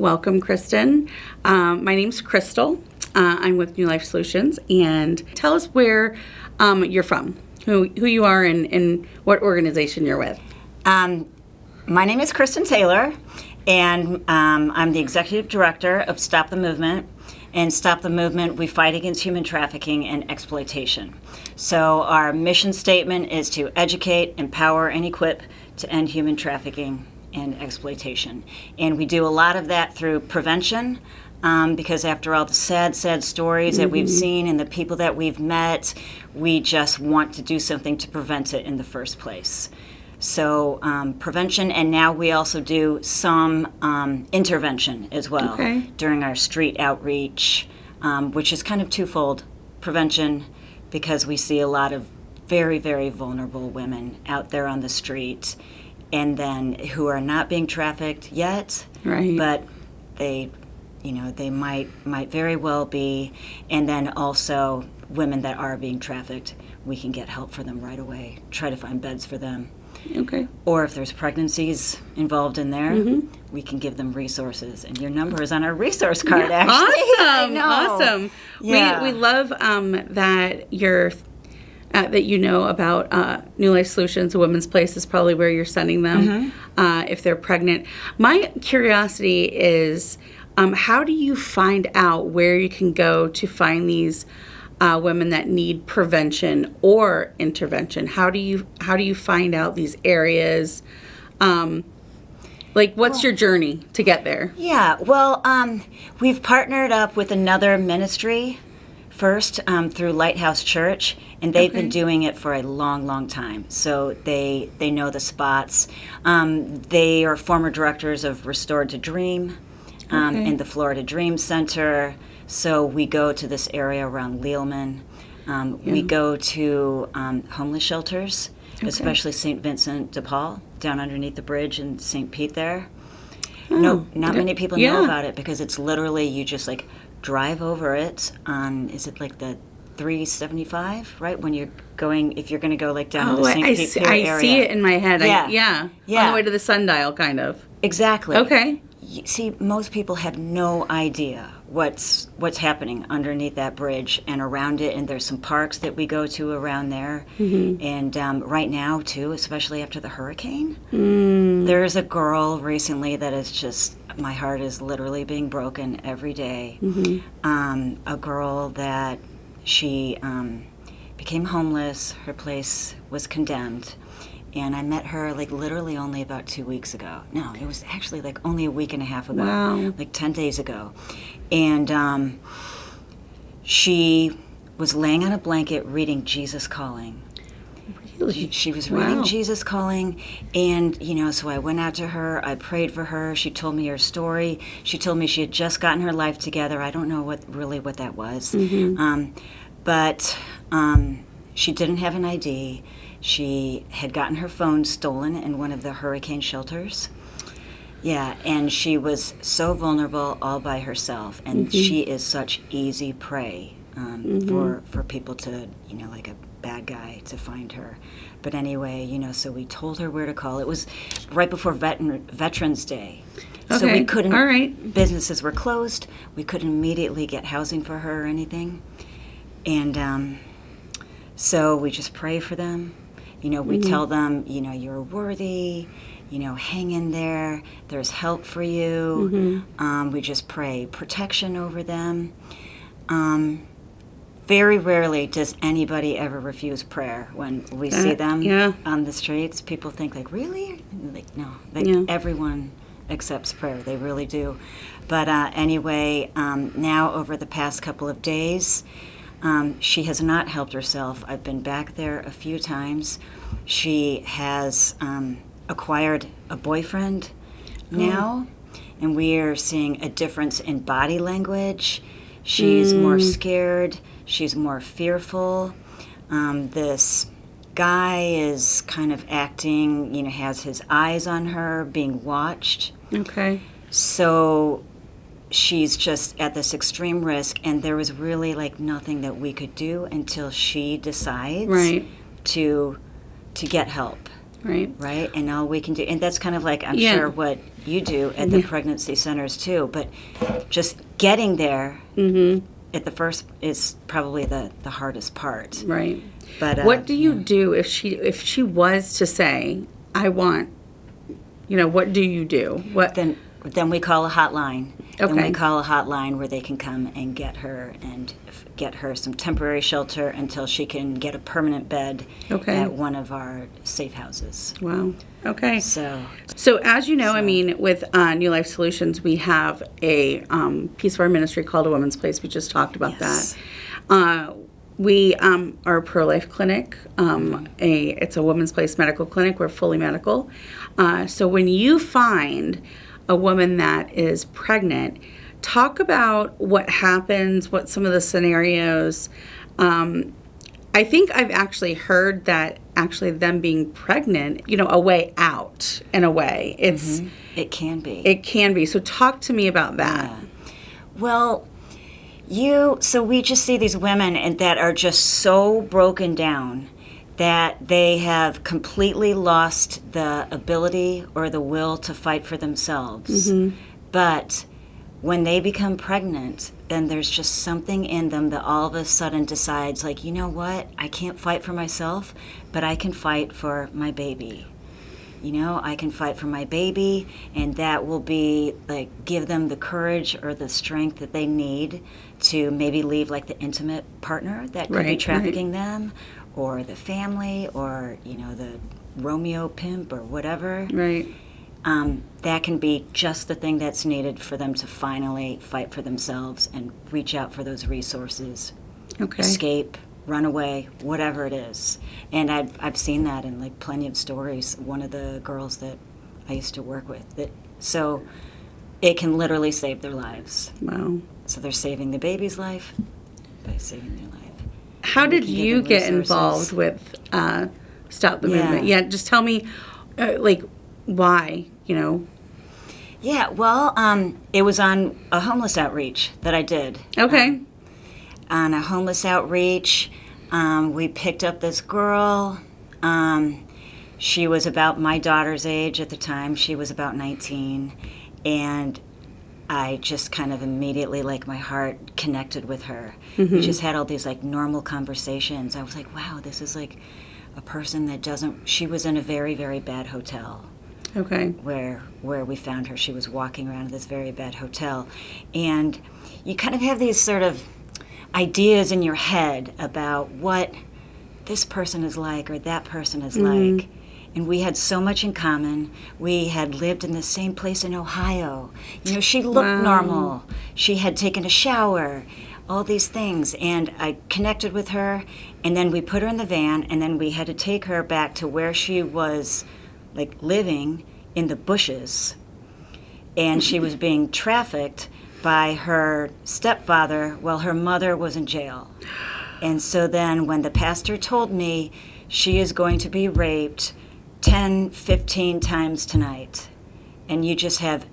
Welcome, Kristin. My name's Crystal. I'm with New Life Solutions, and tell us where you're from, who you are, and what organization you're with. My name is Kristin Taylor, and I'm the executive director of Stop the Movement. And Stop the Movement, we fight against human trafficking and exploitation. So our mission statement is to educate, empower, and equip to end human trafficking and exploitation. And we do a lot of that through prevention, because after all the sad stories that we've seen and the people that we've met, we just want to do something to prevent it in the first place. So prevention, and now we also do some intervention as well during our street outreach, which is kind of twofold. Prevention, because we see a lot of very, very vulnerable women out there on the street, and then who are not being trafficked yet, but they might very well be, and then also women that are being trafficked, we can get help for them right away, try to find beds for them. Okay. Or if there's pregnancies involved in there, we can give them resources. And your number is on our resource card, actually. Awesome. Yeah. We love that that you know about New Life Solutions. A Women's Place is probably where you're sending them if they're pregnant. My curiosity is, how do you find out where you can go to find these women that need prevention or intervention? How do you find out these areas? What's your journey to get there? Yeah, well, we've partnered up with another ministry first through Lighthouse Church, and they've been doing it for a long, long time. So they know the spots. They are former directors of Restored to Dream in the Florida Dream Center. So we go to this area around Lealman. We go to homeless shelters, especially St. Vincent de Paul, down underneath the bridge in St. Pete there. Not many people know about it, because it's literally, you just drive over it on, is it like the 375, right? When you're going, if you're going to go down to the St. Pete Pier area. I see it in my head. Yeah. On the way to the sundial, kind of. Exactly. Okay. See, most people have no idea what's happening underneath that bridge and around it, and there's some parks that we go to around there. And right now, too, especially after the hurricane, there's a girl recently that is just, my heart is literally being broken every day. A girl that she became homeless, her place was condemned. And I met her literally only about 2 weeks ago. No, it was actually only a week and a half ago. Wow. 10 days ago. And she was laying on a blanket reading Jesus Calling. Really? She was reading Jesus Calling, and so I went out to her, I prayed for her, she told me her story. She told me she had just gotten her life together. I don't know what that was. But she didn't have an ID. She had gotten her phone stolen in one of the hurricane shelters. Yeah, and she was so vulnerable all by herself, and she is such easy prey for people to, like a bad guy to find her. But anyway, so we told her where to call. It was right before Veterans Day. So we couldn't, all right. Businesses were closed. We couldn't immediately get housing for her or anything. And so we just pray for them. We tell them, you're worthy, hang in there, there's help for you. We just pray protection over them. Very rarely does anybody ever refuse prayer when we see them on the streets. People think really? No, everyone accepts prayer. They really do. But anyway, now over the past couple of days, she has not helped herself. I've been back there a few times. She has acquired a boyfriend now, and we are seeing a difference in body language. She's more scared. She's more fearful. This guy is kind of acting, has his eyes on her, being watched. Okay. So she's just at this extreme risk, and there was really nothing that we could do until she decides to get help. Right. And all we can do, and that's kind of I'm sure what you do at the pregnancy centers too. But just getting there at the first is probably the hardest part. Right. But what do you do if she was to say, I want, what do you do? What Then we call a hotline. Okay. Then we call a hotline where they can come and get her some temporary shelter until she can get a permanent bed at one of our safe houses. Wow. Okay. So as you know, I mean, with New Life Solutions, we have a piece of our ministry called A Woman's Place. We just talked about that. We are a pro-life clinic. It's a woman's place medical clinic. We're fully medical. So when you find a woman that is pregnant, talk about what happens, what some of the scenarios. I think I've actually heard that actually them being pregnant, a way out in a way. it can be. It can be. So talk to me about that. Yeah. Well, so we just see these women that are just so broken down that they have completely lost the ability or the will to fight for themselves. But when they become pregnant, then there's just something in them that all of a sudden decides, like, you know what? I can't fight for myself, but I can fight for my baby. I can fight for my baby, and that will be, like, give them the courage or the strength that they need to maybe leave, like, the intimate partner that could be trafficking them, or the family, or, the Romeo pimp or whatever. Right. That can be just the thing that's needed for them to finally fight for themselves and reach out for those resources. Okay. Escape, run away, whatever it is. And I've seen that in, like, plenty of stories. One of the girls that I used to work with, so it can literally save their lives. Wow. So they're saving the baby's life by saving their life. How did you get involved with Stop the Movement? Yeah, just tell me, why, Yeah, well, it was on a homeless outreach that I did. Okay. On a homeless outreach, we picked up this girl. She was about my daughter's age at the time. She was about 19. And I just kind of immediately, like, my heart connected with her. We just had all these, like, normal conversations. I was like, wow, this is, like, a person that she was in a very, very bad hotel. Okay. Where we found her. She was walking around in this very bad hotel. And you kind of have these sort of ideas in your head about what this person is like or that person is like. And we had so much in common. We had lived in the same place in Ohio. She looked normal. She had taken a shower, all these things. And I connected with her, and then we put her in the van, and then we had to take her back to where she was, like, living in the bushes. And she was being trafficked by her stepfather while her mother was in jail. And so then when the pastor told me she is going to be raped 10, 15 times tonight, and you just have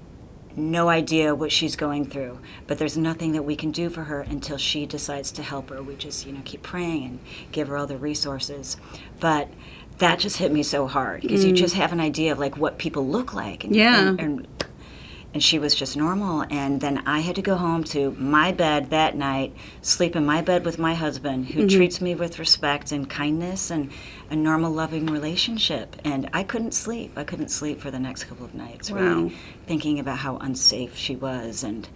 no idea what she's going through, but there's nothing that we can do for her until she decides to help her. We just, keep praying and give her all the resources. But that just hit me so hard, because you just have an idea of, like, what people look like. And she was just normal. And then I had to go home to my bed that night, sleep in my bed with my husband, who treats me with respect and kindness and a normal, loving relationship. And I couldn't sleep. I couldn't sleep for the next couple of nights, really, thinking about how unsafe she was. And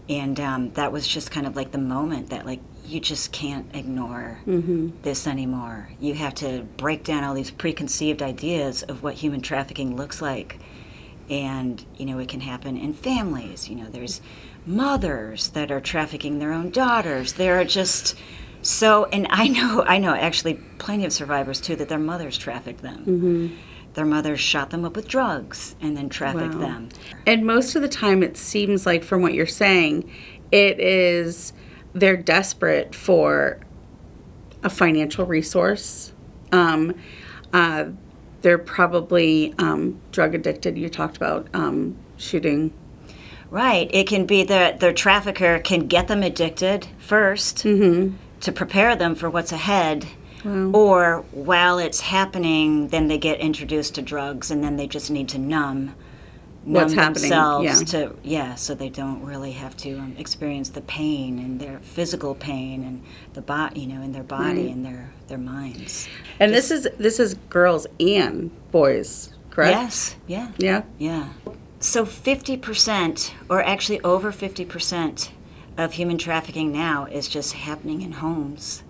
that was just kind of like the moment that, like, you just can't ignore this anymore. You have to break down all these preconceived ideas of what human trafficking looks like. And, it can happen in families. There's mothers that are trafficking their own daughters. There are just so, and I know actually plenty of survivors, too, that their mothers trafficked them. Their mothers shot them up with drugs and then trafficked them. And most of the time, it seems like, from what you're saying, they're desperate for a financial resource. They're probably drug addicted. You talked about shooting. Right. It can be that their trafficker can get them addicted first to prepare them for what's ahead. Wow. Or while it's happening, then they get introduced to drugs, and then they just need to numb what's happening. themselves so they don't really have to experience the pain and their physical pain and in their body and their minds. And this is girls and boys, correct? Yes. Yeah. So 50%, or actually over 50% of human trafficking now is just happening in homes.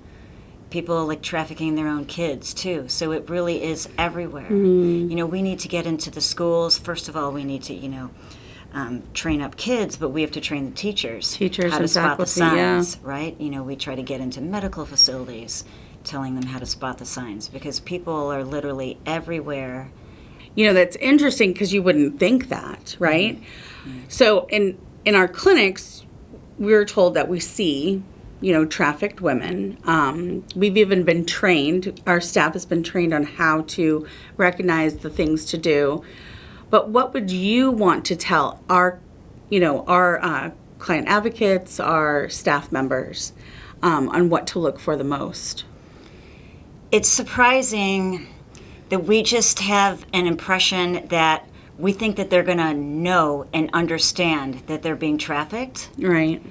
People like trafficking their own kids too. So it really is everywhere. We need to get into the schools. First of all, we need to, train up kids, but we have to train the teachers how to spot the signs, right? We try to get into medical facilities, telling them how to spot the signs, because people are literally everywhere. That's interesting because you wouldn't think that, right? So in our clinics, we're told that we see trafficked women. We've even been trained, our staff has been trained on how to recognize the things to do. But what would you want to tell our client advocates, our staff members, on what to look for the most? It's surprising that we just have an impression that we think that they're going to know and understand that they're being trafficked. Right.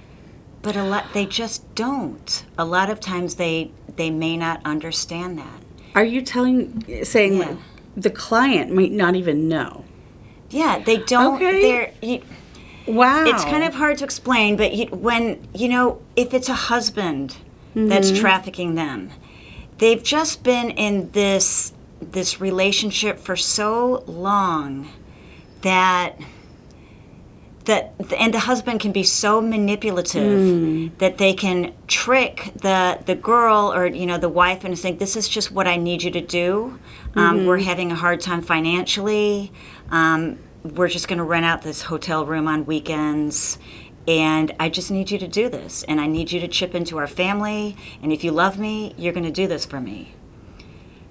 But they just don't. A lot of times they may not understand that. Are you saying like the client might not even know? Yeah, they don't. Okay. Wow. It's kind of hard to explain, but if it's a husband that's trafficking them, they've just been in this relationship for so long and the husband can be so manipulative that they can trick the girl or the wife into saying, this is just what I need you to do. We're having a hard time financially. We're just going to rent out this hotel room on weekends, and I just need you to do this, and I need you to chip into our family, and if you love me, you're going to do this for me.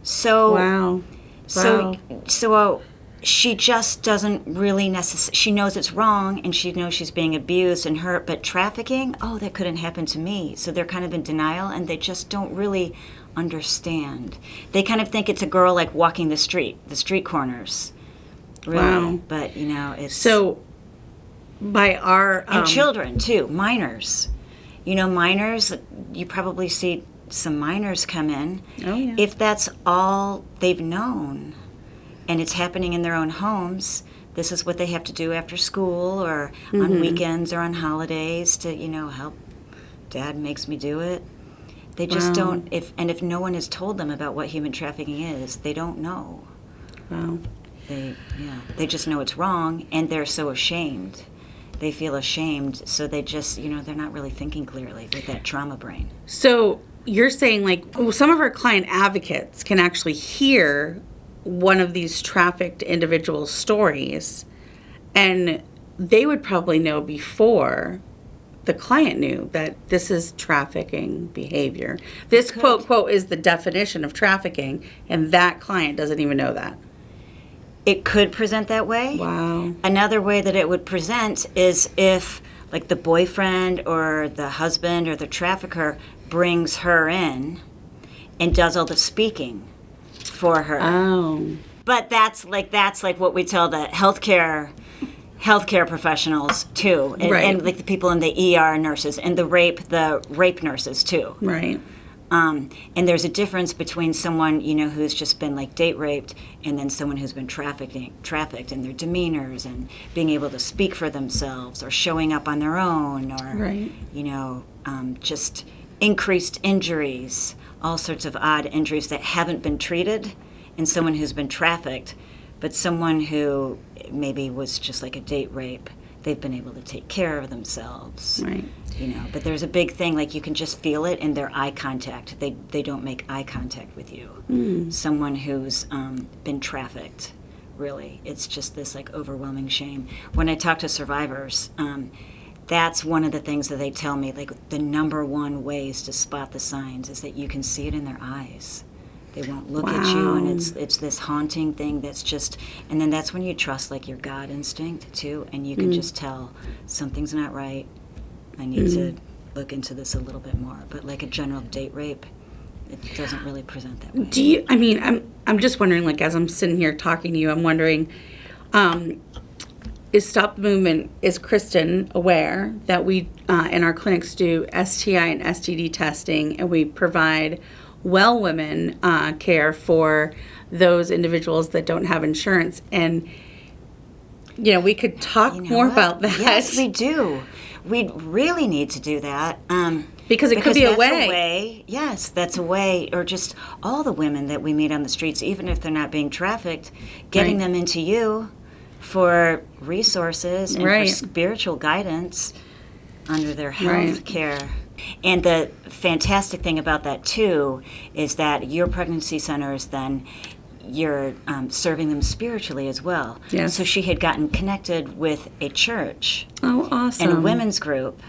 So wow. So she just doesn't really she knows it's wrong, and she knows she's being abused and hurt, but trafficking, that couldn't happen to me. So they're kind of in denial, and they just don't really understand. They kind of think it's a girl like walking the street corners. Really. Wow. But, it's... So by our... And children, too, minors. Minors, you probably see some minors come in. Oh, yeah. If that's all they've known, and it's happening in their own homes, this is what they have to do after school or on weekends or on holidays to, help. Dad makes me do it. They just don't, if no one has told them about what human trafficking is, they don't know. Wow. They just know it's wrong, and they're so ashamed. They feel ashamed, so they just, they're not really thinking clearly with that trauma brain. So you're saying, some of our client advocates can actually hear one of these trafficked individuals' stories, and they would probably know before the client knew that this is trafficking behavior. This quote is the definition of trafficking, and that client doesn't even know that. It could present that way. Wow. Another way that it would present is if, the boyfriend or the husband or the trafficker brings her in and does all the speaking for her. Oh. But that's what we tell the healthcare professionals too, and the people in the ER nurses and the rape nurses too. Right. And there's a difference between someone, who's just been date raped and then someone who's been trafficked in their demeanors and being able to speak for themselves or showing up on their own or, just increased injuries, all sorts of odd injuries that haven't been treated in someone who's been trafficked, but someone who maybe was just like a date rape, they've been able to take care of themselves. Right. But there's a big thing, you can just feel it in their eye contact. They don't make eye contact with you. Someone who's been trafficked, really. It's just this overwhelming shame. When I talk to survivors, that's one of the things that they tell me, the number one ways to spot the signs is that you can see it in their eyes. They won't look at you, and it's this haunting thing that's just, and then that's when you trust your God instinct too, and you can just tell something's not right. I need to look into this a little bit more. But a general date rape, it doesn't really present that way. I'm just wondering, as I'm sitting here talking to you, I'm wondering, is Stop the Movement, is Kristin aware that we in our clinics do STI and STD testing, and we provide well women care for those individuals that don't have insurance? And we could talk more about that. Yes, we do. We really need to do that. Because it could be a way. Yes, that's a way. Or just all the women that we meet on the streets, even if they're not being trafficked, getting them into you for resources and for spiritual guidance under their health care. And the fantastic thing about that, too, is that your pregnancy centers then, you're serving them spiritually as well. Yes. So she had gotten connected with a church. Oh, awesome. And a women's group.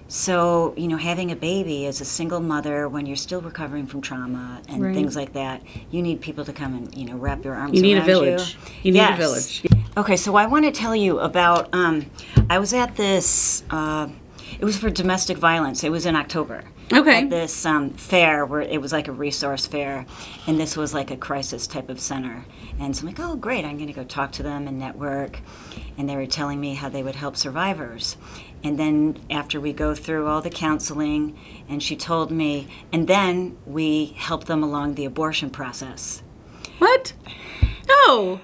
So, having a baby as a single mother when you're still recovering from trauma and things like that, you need people to come and, wrap your arms around you. You need a village. You need a village. Okay, so I want to tell you about, I was at this, it was for domestic violence. It was in October. Okay. At this fair where it was like a resource fair, and this was like a crisis type of center. And so I'm like, oh, great, I'm going to go talk to them and network. And they were telling me how they would help survivors. And then after we go through all the counseling, and she told me, and then we help them along the abortion process. What? No.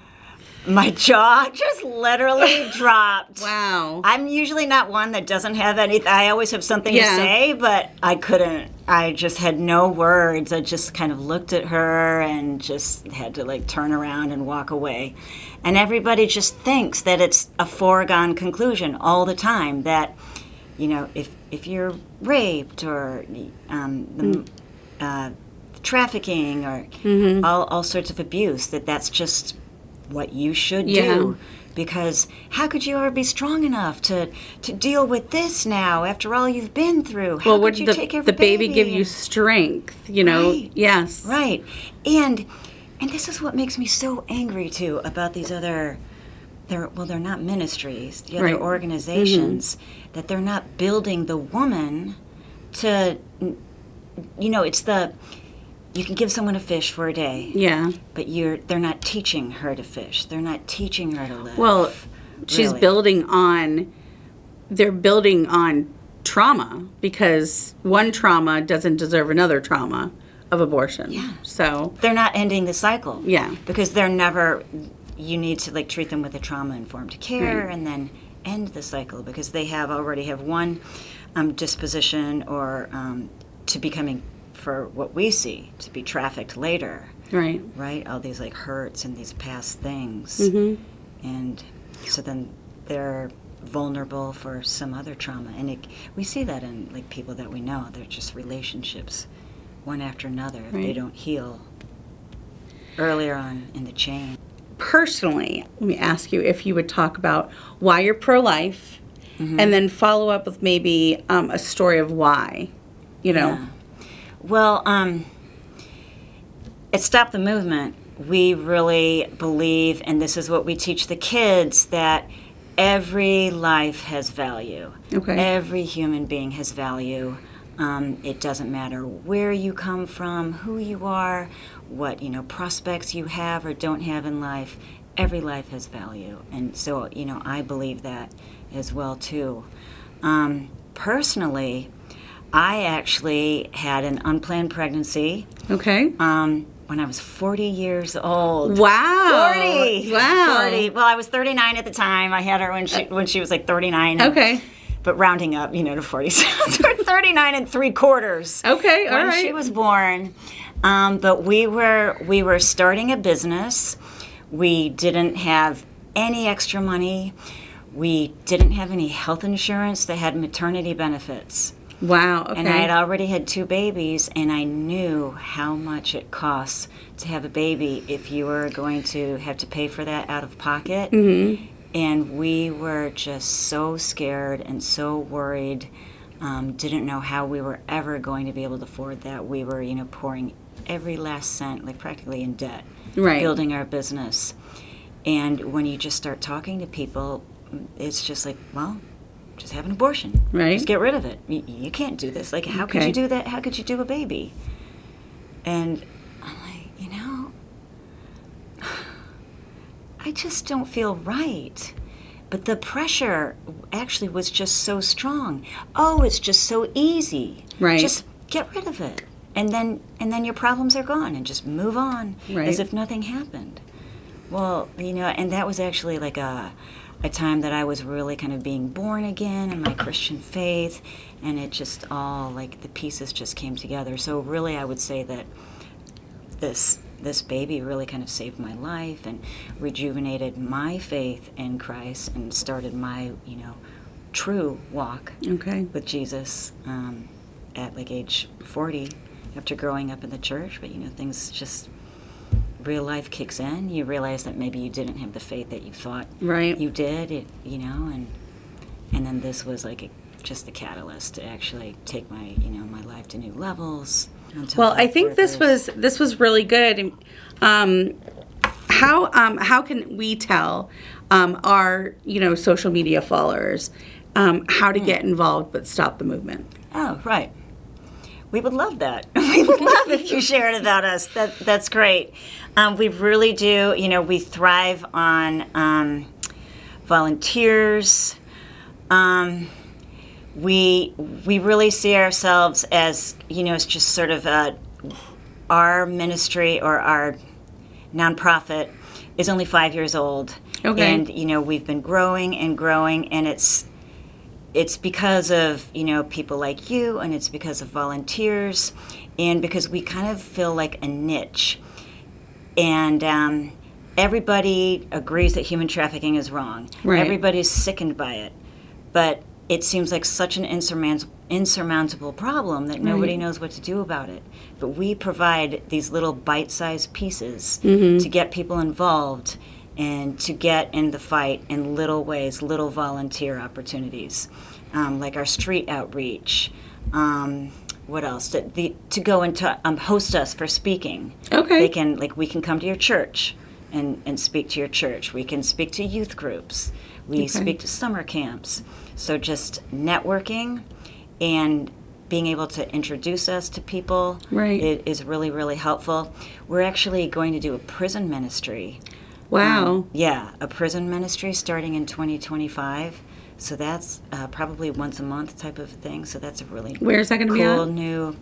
My jaw just literally dropped. Wow. I'm usually not one that doesn't have anything. I always have something to say, but I couldn't. I just had no words. I just kind of looked at her and just had to turn around and walk away. And everybody just thinks that it's a foregone conclusion all the time that, if you're raped or trafficking or all sorts of abuse, that's just what you should do. Because how could you ever be strong enough to deal with this now after all you've been through? How could you take care of the baby give you strength, Right. Yes. Right. And this is what makes me so angry too about these other they're not ministries, the other organizations, that they're not building the woman to it's you can give someone a fish for a day. Yeah. But they're not teaching her to fish. They're not teaching her to live. Well, she's building on trauma, because one trauma doesn't deserve another trauma of abortion. Yeah. So they're not ending the cycle. Yeah. Because you need to treat them with a trauma-informed care and then end the cycle, because they already have one disposition or to becoming, for what we see, to be trafficked later. Right? All these hurts and these past things. And so then they're vulnerable for some other trauma. And we see that in people that we know. They're just relationships, one after another. If they don't heal earlier on in the chain. Personally, let me ask you if you would talk about why you're pro-life, and then follow up with maybe a story of why, Yeah. Well, at Stop the Movement, we really believe, and this is what we teach the kids, that every life has value. Okay. Every human being has value. It doesn't matter where you come from, who you are, what prospects you have or don't have in life. Every life has value, and so I believe that as well too. Personally, I actually had an unplanned pregnancy. Okay. When I was 40 years old. Wow. 40. Wow. 40. Well, I was 39 at the time. I had her when she was 39. Okay. But rounding up, to 40. So 39 and 3/4. Okay, all right. When she was born. But we were starting a business. We didn't have any extra money. We didn't have any health insurance that had maternity benefits. Wow, okay. And I had already had 2 babies, and I knew how much it costs to have a baby if you were going to have to pay for that out of pocket. And we were just so scared and so worried, didn't know how we were ever going to be able to afford that. We were, pouring every last cent, practically in debt, building our business. And when you just start talking to people, it's just just have an abortion. Right. Just get rid of it. You can't do this. How could you do that? How could you do a baby? And I'm I just don't feel right. But the pressure actually was just so strong. Oh, it's just so easy. Right. Just get rid of it. And then your problems are gone, and just move on as if nothing happened. Well, and that was actually like a time that I was really kind of being born again in my Christian faith, and it just all, like, the pieces just came together. So really I would say that this baby really kind of saved my life and rejuvenated my faith in Christ and started my, true walk with Jesus at like age 40 after growing up in the church. But, things just, real life kicks in. You realize that maybe you didn't have the faith that you thought you did, and then this was like just the catalyst to actually take my, my life to new levels. Well, I think this was really good. How can we tell our social media followers how to get involved with Stop the Movement? Oh, right. We would love that. We would love if you shared about us. That's great. We really do. We thrive on volunteers. We really see ourselves as, it's just sort of our ministry or our nonprofit is only 5 years old. Okay. And, we've been growing and growing, and it's because of, people like you, and it's because of volunteers, and because we kind of feel like a niche. And everybody agrees that human trafficking is wrong. Right. Everybody's sickened by it. But it seems like such an insurmountable problem that nobody knows what to do about it. But we provide these little bite-sized pieces to get people involved and to get in the fight in little ways, little volunteer opportunities, like our street outreach. What else? To go and host us for speaking. Okay. We can come to your church and speak to your church. We can speak to youth groups. We speak to summer camps. So just networking and being able to introduce us to people is really, really helpful. We're actually going to do a prison ministry. Wow. A prison ministry starting in 2025. So that's probably once a month type of thing. So that's a really Where's that going to be at? Cool new.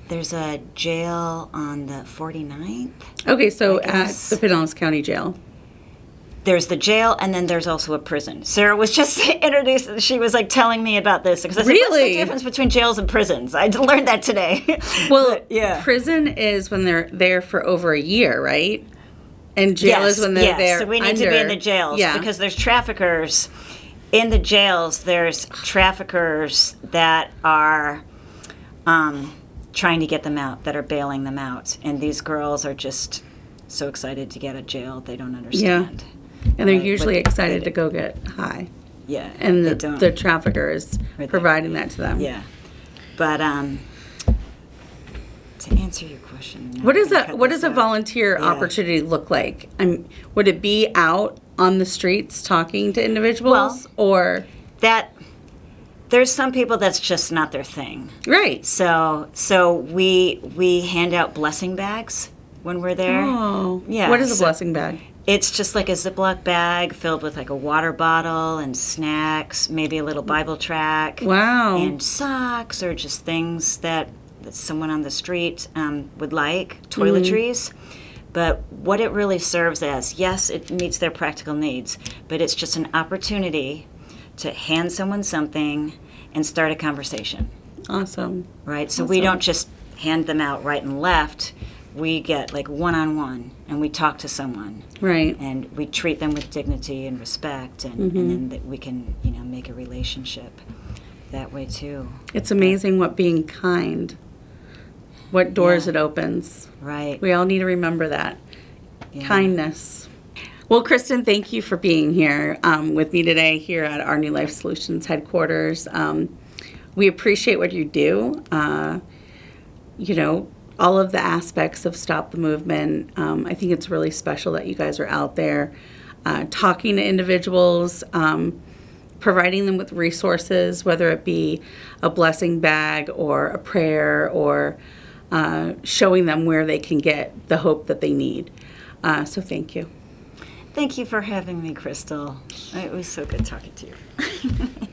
There's a jail on the 49th. Okay, so at the Pinellas County Jail. There's the jail, and then there's also a prison. Sarah was just introduced. She was like telling me about this because I said, "What's the difference between jails and prisons?" I learned that today. Well, prison is when they're there for over a year, right? And jail is when they're there. So we need to be in the jails because there's traffickers in the jails. There's traffickers that are trying to get them out, that are bailing them out, and these girls are just so excited to get out of jail they don't understand. Yeah. And they're usually excited to go get high. Yeah. And the trafficker is providing that to them. Yeah. But to answer your question, what does a volunteer opportunity look like? Would it be out on the streets talking to individuals, or that? There's some people that's just not their thing. Right. So we hand out blessing bags when we're there. Oh. Yeah. What is a blessing bag? It's just like a Ziploc bag filled with like a water bottle and snacks, maybe a little Bible tract. Wow. And socks, or just things that someone on the street would like, toiletries. But what it really serves as, yes, it meets their practical needs, but it's just an opportunity to hand someone something and start a conversation. Awesome. Right? So we don't just hand them out right and left. We get like one-on-one, and we talk to someone. Right. And we treat them with dignity and respect, and then that we can, make a relationship that way too. It's amazing what being kind, what doors it opens. Right. We all need to remember that. Yeah. Kindness. Well, Kristin, thank you for being here with me today here at our New Life Solutions headquarters. We appreciate what you do. All of the aspects of Stop the Movement. I think it's really special that you guys are out there talking to individuals, providing them with resources, whether it be a blessing bag or a prayer, or showing them where they can get the hope that they need. So thank you. Thank you for having me, Crystal. It was so good talking to you.